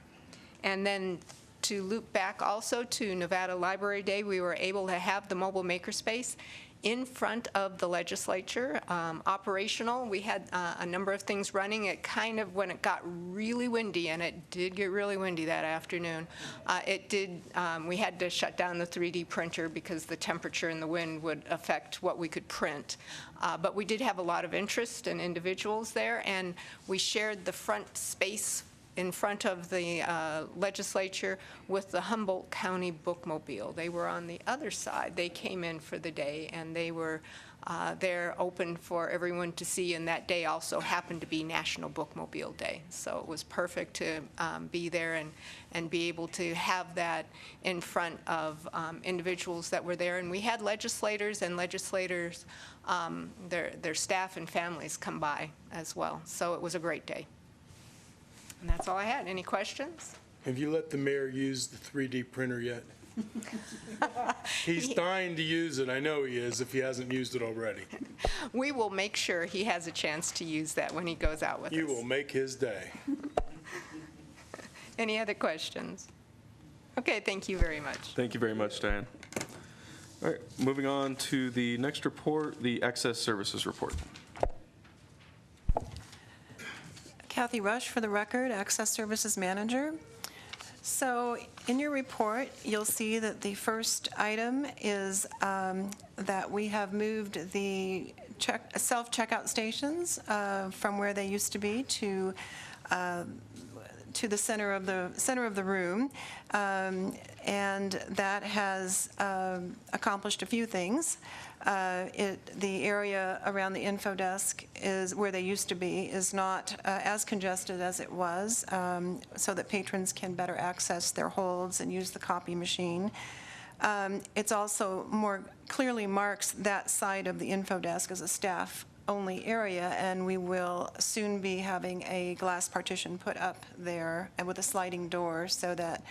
And then to loop back also to Nevada Library Day, we were able to have the mobile makerspace in front of the legislature, operational. We had a number of things running. It kind of, when it got really windy, and it did get really windy that afternoon, we had to shut down the 3D printer because the temperature and the wind would affect what we could print. But we did have a lot of interest in individuals there, and we shared the front space in front of the legislature with the Humboldt County Bookmobile. They were on the other side. They came in for the day, and they were there open for everyone to see, and that day also happened to be National Bookmobile Day. So it was perfect to be there and be able to have that in front of individuals that were there. And we had legislators and legislators, their staff and families come by as well. So it was a great day. And that's all I had. Any questions? Have you let the mayor use the 3D printer yet? He's dying to use it. I know he is, if he hasn't used it already. We will make sure he has a chance to use that when he goes out with us. You will make his day. Any other questions? Okay, thank you very much. Thank you very much, Diane. All right, moving on to the next report, the Access Services Report. Kathy Rush, for the record, Access Services Manager. So in your report, you'll see that the first item is that we have moved the self-checkout stations from where they used to be to the center of the room, and that has accomplished a few things. The area around the info desk is where they used to be, is not as congested as it was, so that patrons can better access their holds and use the copy machine. It's also more clearly marks that side of the info desk as a staff-only area, and we will soon be having a glass partition put up there and with a sliding door so that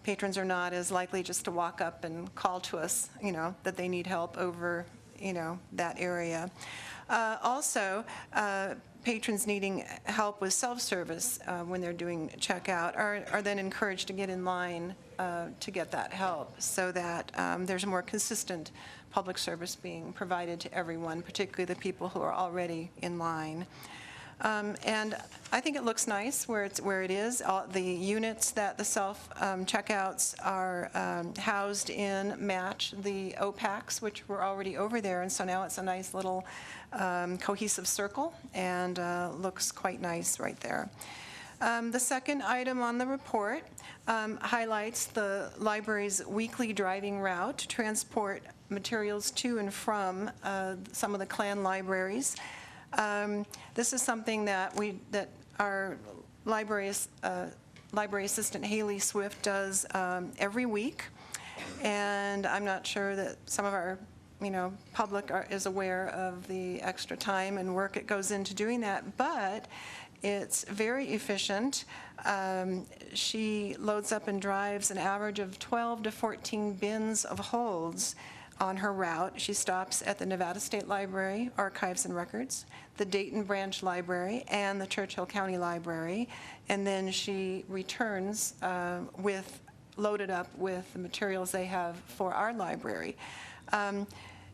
patrons are not as likely just to walk up and call to us, that they need help over, that area. Also, patrons needing help with self-service when they're doing checkout are then encouraged to get in line to get that help so that there's a more consistent public service being provided to everyone, particularly the people who are already in line. And I think it looks nice where it is. The units that the self-checkouts are housed in match the OPACs, which were already over there, and so now it's a nice little cohesive circle, and looks quite nice right there. The second item on the report highlights the library's weekly driving route to transport materials to and from some of the clan libraries. This is something that our library assistant Haley Swift does every week, and I'm not sure that some of our public is aware of the extra time and work it goes into doing that, but it's very efficient. She loads up and drives an average of 12 to 14 bins of holds on her route. She stops at the Nevada State Library, Archives and Records, the Dayton Branch Library, and the Churchill County Library, and then she returns loaded up with the materials they have for our library.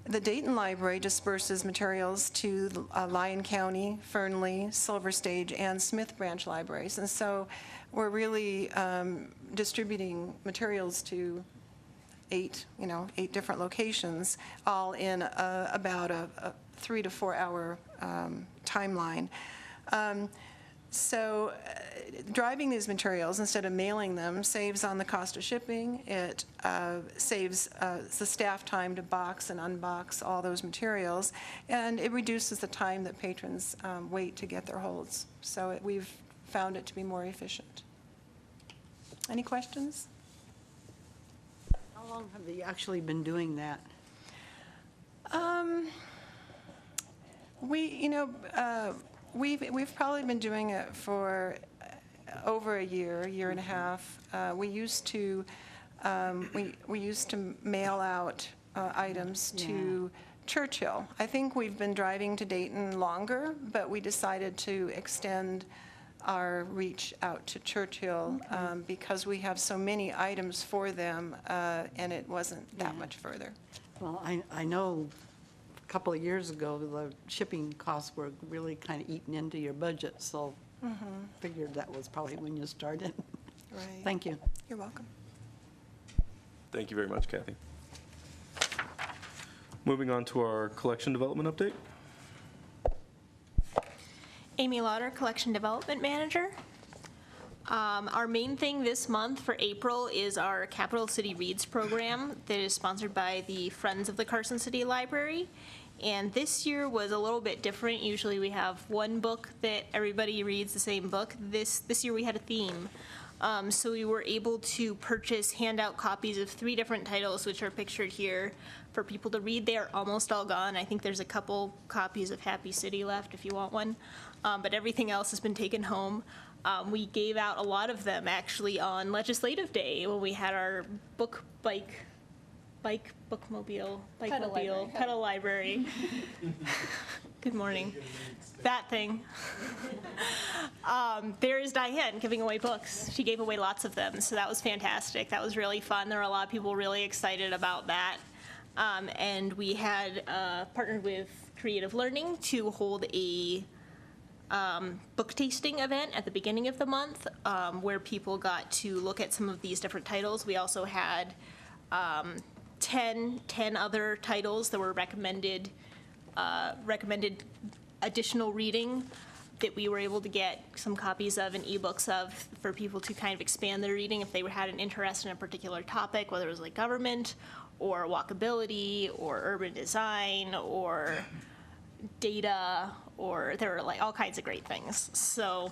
The Dayton Library disperses materials to Lyon County, Fernley, Silver Stage, and Smith Branch libraries, and so we're really distributing materials to 8 different locations, all in about a 3 to 4 hour timeline. So driving these materials instead of mailing them saves on the cost of shipping. It saves the staff time to box and unbox all those materials, and it reduces the time that patrons wait to get their holds. So we've found it to be more efficient. Any questions? How long have they actually been doing that? We've probably been doing it for over a year and a half. We used to mail out items to Churchill. I think we've been driving to Dayton longer, but we decided to extend our reach out to Churchill because we have so many items for them, and it wasn't that much further. Well, I know a couple of years ago, the shipping costs were really kind of eating into your budget, so figured that was probably when you started. Right. Thank you. You're welcome. Thank you very much, Kathy. Moving on to our collection development update. Amy Lauder, Collection Development Manager. Our main thing this month for April is our Capital City Reads program that is sponsored by the Friends of the Carson City Library. And this year was a little bit different. Usually we have one book that everybody reads the same book. This year we had a theme. So we were able to purchase handout copies of 3 different titles, which are pictured here, for people to read. They are almost all gone. I think there's a couple copies of Happy City left if you want one. But everything else has been taken home. We gave out a lot of them actually on Legislative Day when we had our pedal library. Good morning. That thing. There is Diane giving away books. She gave away lots of them, so that was fantastic. That was really fun. There were a lot of people really excited about that. And we had partnered with Creative Learning to hold a book tasting event at the beginning of the month where people got to look at some of these different titles. We also had 10 other titles that were recommended additional reading that we were able to get some copies of and ebooks of for people to kind of expand their reading if they had an interest in a particular topic, whether it was like government or walkability or urban design or data, or there were like all kinds of great things. So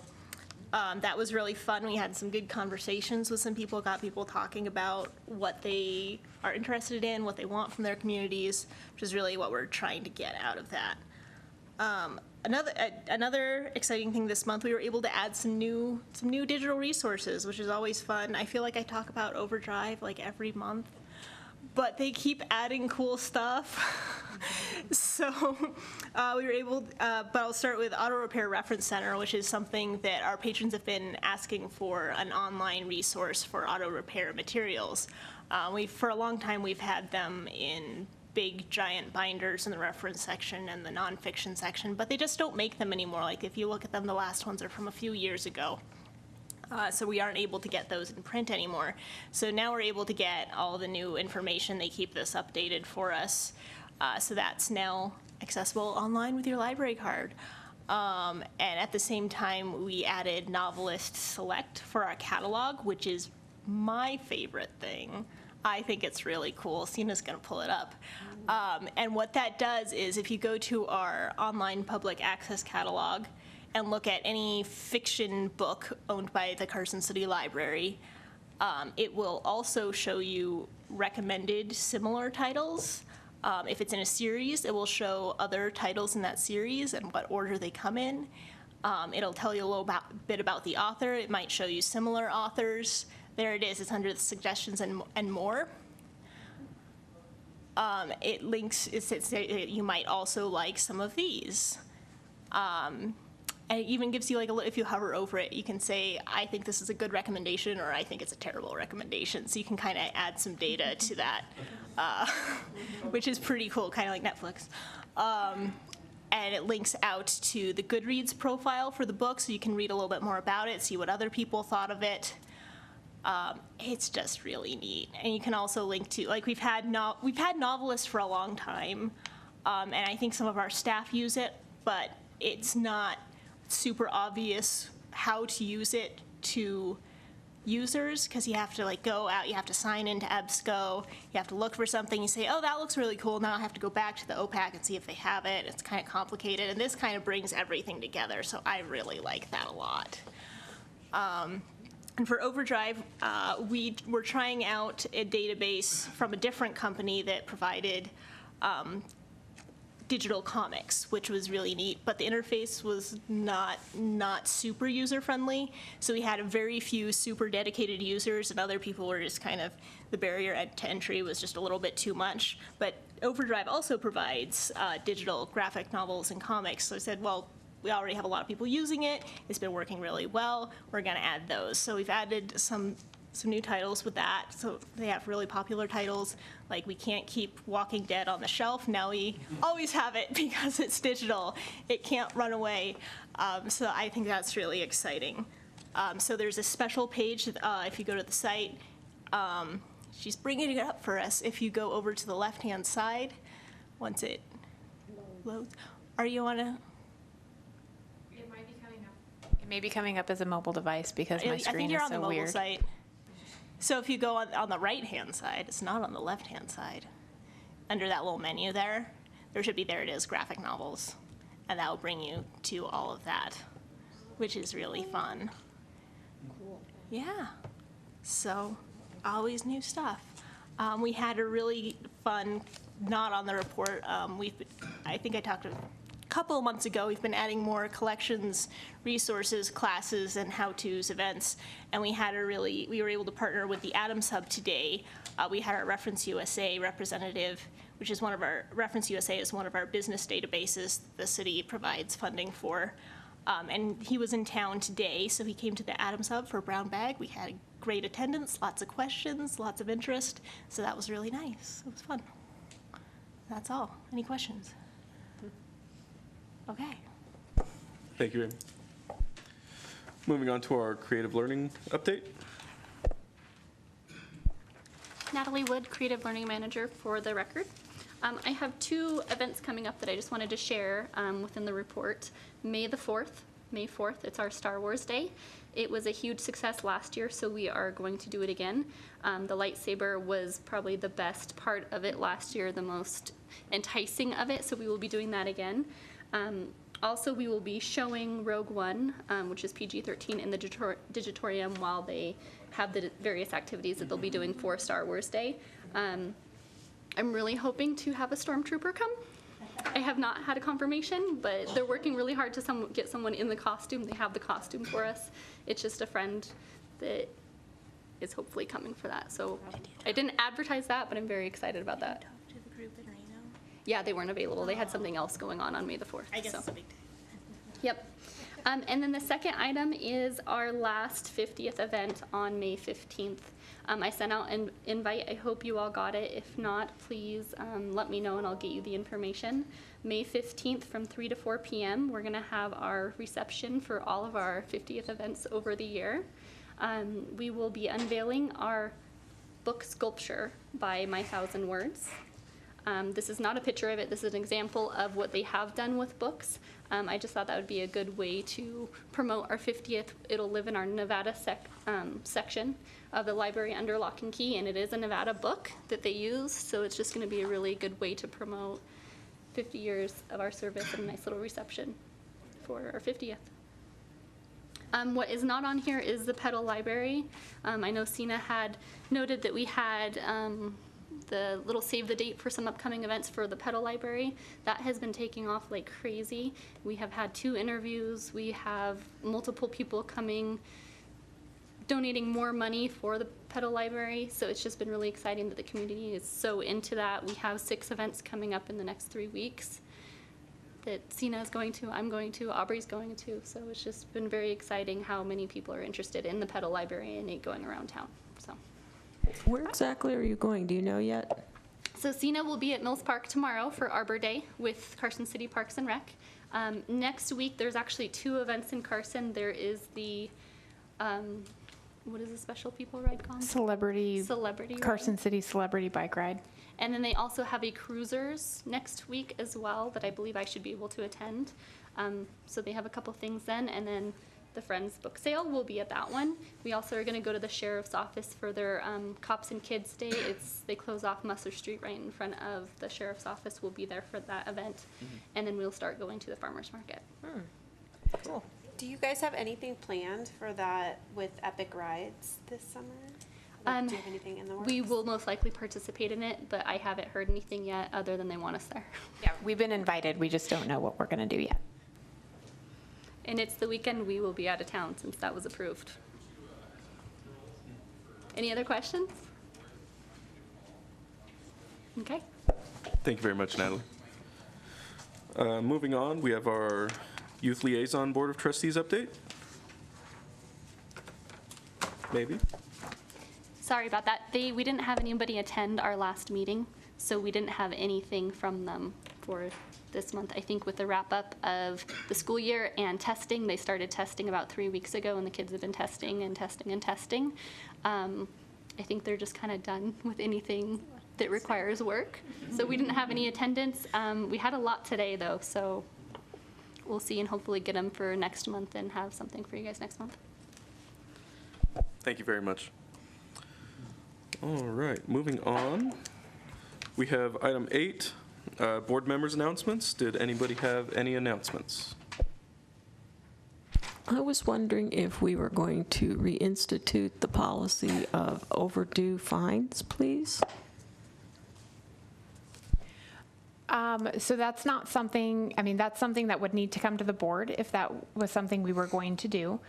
that was really fun. We had some good conversations with some people, got people talking about what they are interested in, what they want from their communities, which is really what we're trying to get out of that. Another exciting thing this month, we were able to add some new digital resources, which is always fun. I feel like I talk about Overdrive like every month, but they keep adding cool stuff. So we were able, but I'll start with Auto Repair Reference Center, which is something that our patrons have been asking for, an online resource for auto repair materials. For a long time, we've had them in big giant binders in the reference section and the nonfiction section, but they just don't make them anymore. Like if you look at them, the last ones are from a few years ago. So we aren't able to get those in print anymore. So now we're able to get all the new information. They keep this updated for us. So that's now accessible online with your library card. And at the same time, we added Novelist Select for our catalog, which is my favorite thing. I think it's really cool. Sina's going to pull it up. And what that does is if you go to our online public access catalog and look at any fiction book owned by the Carson City Library, it will also show you recommended similar titles. If it's in a series, it will show other titles in that series and what order they come in. It'll tell you a little bit about the author. It might show you similar authors. There it is. It's under the suggestions and more. It links, it says you might also like some of these. And it even gives you like if you hover over it, you can say, I think this is a good recommendation or I think it's a terrible recommendation. So you can kind of add some data to that, which is pretty cool, kind of like Netflix. And it links out to the Goodreads profile for the book so you can read a little bit more about it, see what other people thought of it. It's just really neat. And you can also link to, like we've had novelists for a long time. and I think some of our staff use it, but it's not super obvious how to use it to users, because you have to like go out, you have to sign into EBSCO, you have to look for something, you say, oh, that looks really cool, now I have to go back to the OPAC and see if they have it. It's kind of complicated, and this kind of brings everything together, so I really like that a lot. And for Overdrive, we were trying out a database from a different company that provided digital comics, which was really neat, but the interface was not super user-friendly, so we had a very few super dedicated users, and other people were just kind of, the barrier to entry was just a little bit too much. But Overdrive also provides digital graphic novels and comics, so I said, well, we already have a lot of people using it, it's been working really well, we're gonna add those. So we've added some new titles with that. So they have really popular titles, like We Can't Keep Walking Dead on the Shelf. Now we always have it because it's digital. It can't run away. So I think that's really exciting. So there's a special page, if you go to the site, she's bringing it up for us. If you go over to the left-hand side, once it loads, are you on a? It might be coming up. It may be coming up as a mobile device because my I think screen you're is on the so mobile weird. site. So if you go on the right-hand side, it's not on the left-hand side. Under that little menu there should be, there it is, graphic novels. And that will bring you to all of that, which is really fun. Cool. Yeah. So always new stuff. We had a really fun, not on the report, I think I talked a couple of months ago, we've been adding more collections, resources, classes, and how-tos events, and we were able to partner with the Adams Hub today. We had our Reference USA representative, which is Reference USA is one of our business databases the city provides funding for. And he was in town today, so he came to the Adams Hub for Brown Bag. We had great attendance, lots of questions, lots of interest, so that was really nice. It was fun. That's all. Any questions? Okay. Thank you, Amy. Moving on to our creative learning update. Natalie Wood, Creative Learning Manager for the record. I have 2 events coming up that I just wanted to share within the report. May 4th, it's our Star Wars Day. It was a huge success last year, so we are going to do it again. The lightsaber was probably the best part of it last year, the most enticing of it, so we will be doing that again. Also, we will be showing Rogue One, which is PG-13, in the Digitorium while they have the various activities that they'll be doing for Star Wars Day. I'm really hoping to have a Stormtrooper come. I have not had a confirmation, but they're working really hard to get someone in the costume. They have the costume for us. It's just a friend that is hopefully coming for that. So I didn't advertise that, but I'm very excited about that. Yeah, they weren't available. They had something else going on May 4th. I guess it's a big day. Yep. And then the second item is our last 50th event on May 15th. I sent out an invite. I hope you all got it. If not, please let me know and I'll get you the information. May 15th from 3 to 4 p.m. we're going to have our reception for all of our 50th events over the year. We will be unveiling our book sculpture by My Thousand Words. This is not a picture of it. This is an example of what they have done with books. I just thought that would be a good way to promote our 50th. It'll live in our Nevada section of the library under lock and key, and it is a Nevada book that they use, so it's just going to be a really good way to promote 50 years of our service and a nice little reception for our 50th. What is not on here is the Petal Library. I know Sina had noted that we had the little save the date for some upcoming events for the Petal Library. That has been taking off like crazy. We have had 2 interviews. We have multiple people coming, donating more money for the Petal Library. So it's just been really exciting that the community is so into that. We have 6 events coming up in the next 3 weeks that Sina is going to, I'm going to, Aubrey's going to. So it's just been very exciting how many people are interested in the Petal Library and it going around town. So. Where exactly are you going? Do you know yet? So Sina will be at Mills Park tomorrow for Arbor Day with Carson City Parks and Rec. Next week, there's actually 2 events in Carson. There is the what is the special people ride called? Celebrity Ride. Carson City Celebrity Bike Ride. And then they also have a cruisers next week as well that I believe I should be able to attend. So they have a couple things then, and then the Friends book sale will be at that one. We also are going to go to the sheriff's office for their Cops and Kids Day. They close off Musser Street right in front of the sheriff's office. We'll be there for that event, and then we'll start going to the farmers market. Cool. Do you guys have anything planned for that with Epic Rides this summer? Like, do you have anything in the works? We will most likely participate in it, but I haven't heard anything yet other than they want us there. Yeah, we've been invited. We just don't know what we're going to do yet. And it's the weekend we will be out of town since that was approved. Any other questions? Okay. Thank you very much, Natalie. Moving on, we have our Youth Liaison Board of Trustees update. Maybe? Sorry about that. We didn't have anybody attend our last meeting, so we didn't have anything from them for this month. I think with the wrap-up of the school year and testing, they started testing about 3 weeks ago, and the kids have been testing and testing and testing. I think they're just kind of done with anything that requires work. So we didn't have any attendance. We had a lot today, though, so we'll see and hopefully get them for next month and have something for you guys next month. Thank you very much. All right, moving on. We have item 8, board members' announcements. Did anybody have any announcements? I was wondering if we were going to reinstitute the policy of overdue fines, please? So that's not something, I mean, that's something that would need to come to the board if that was something we were going to do.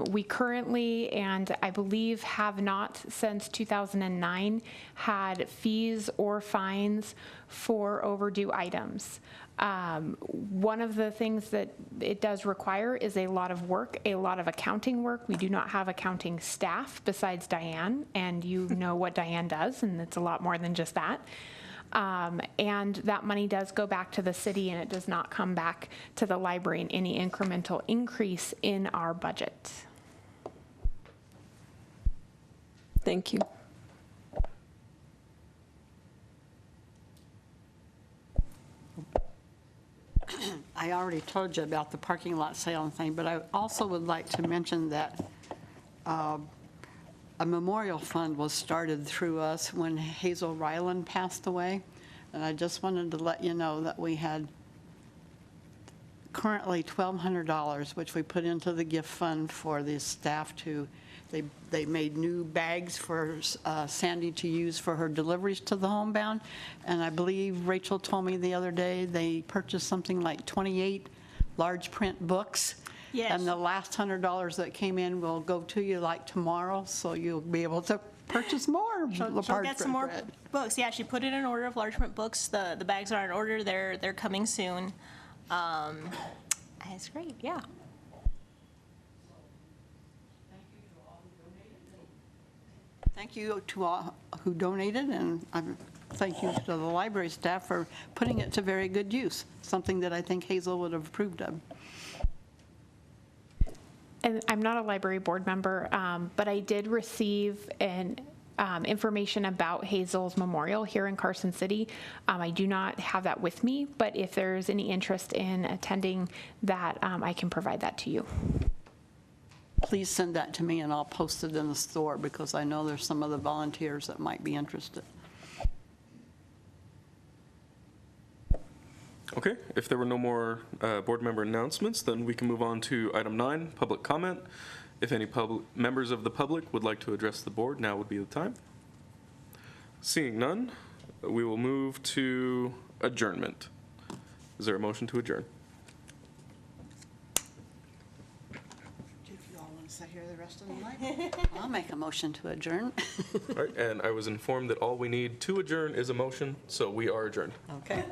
We currently, and I believe have not since 2009, had fees or fines for overdue items. One of the things that it does require is a lot of work, a lot of accounting work. We do not have accounting staff besides Diane, and you know what Diane does, and it's a lot more than just that. And that money does go back to the city, and it does not come back to the library in any incremental increase in our budget. Thank you. I already told you about the parking lot sale and thing, but I also would like to mention that a memorial fund was started through us when Hazel Ryland passed away. And I just wanted to let you know that we had currently $1,200, which we put into the gift fund for the staff to, they made new bags for Sandy to use for her deliveries to the homebound. And I believe Rachel told me the other day they purchased something like 28 large print books. Yes. And the last $100 that came in will go to you like tomorrow, so you'll be able to purchase more She'll large get some print more bread. books. Yeah, she put in an order of large print books. The bags are in order. They're coming soon. It's great. Yeah. Thank you to all who donated, and thank you to the library staff for putting it to very good use, something that I think Hazel would have approved of. And I'm not a library board member, but I did receive information about Hazel's memorial here in Carson City. I do not have that with me, but if there's any interest in attending that, I can provide that to you. Please send that to me and I'll post it in the store because I know there's some of the volunteers that might be interested. Okay, if there were no more board member announcements, then we can move on to item 9, public comment. If any members of the public would like to address the board, now would be the time. Seeing none, we will move to adjournment. Is there a motion to adjourn? Do you all want to sit here the rest of the night? I'll make a motion to adjourn. All right, and I was informed that all we need to adjourn is a motion, so we are adjourned. Okay.